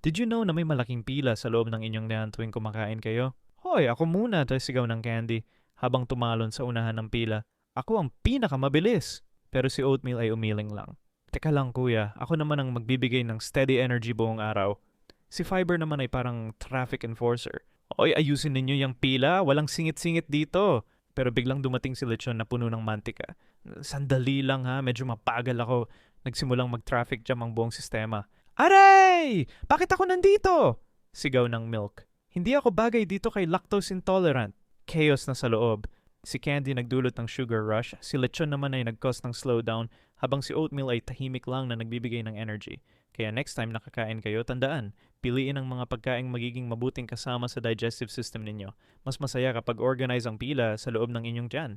Did you know na may malaking pila sa loob ng inyong tiyan tuwing kumakain kayo? Hoy, ako muna, tayo sigaw ng Candy habang tumalon sa unahan ng pila. Ako ang pinakamabilis! Pero si Oatmeal ay umiling lang. Teka lang kuya, ako naman ang magbibigay ng steady energy buong araw. Si Fiber naman ay parang traffic enforcer. Hoy, ayusin ninyo yung pila, walang singit-singit dito. Pero biglang dumating si Lechon na puno ng mantika. Sandali lang ha, medyo mapagal ako. Nagsimulang mag-traffic jam ang buong sistema. Aray! Bakit ako nandito? Sigaw ng Milk. Hindi ako bagay dito kay lactose intolerant. Chaos na sa loob. Si Candy nagdulot ng sugar rush, si Lechon naman ay nag-cause ng slowdown, habang si Oatmeal ay tahimik lang na nagbibigay ng energy. Kaya next time nakakain kayo, tandaan, piliin ang mga pagkaing magiging mabuting kasama sa digestive system ninyo. Mas masaya kapag organize ang pila sa loob ng inyong tiyan.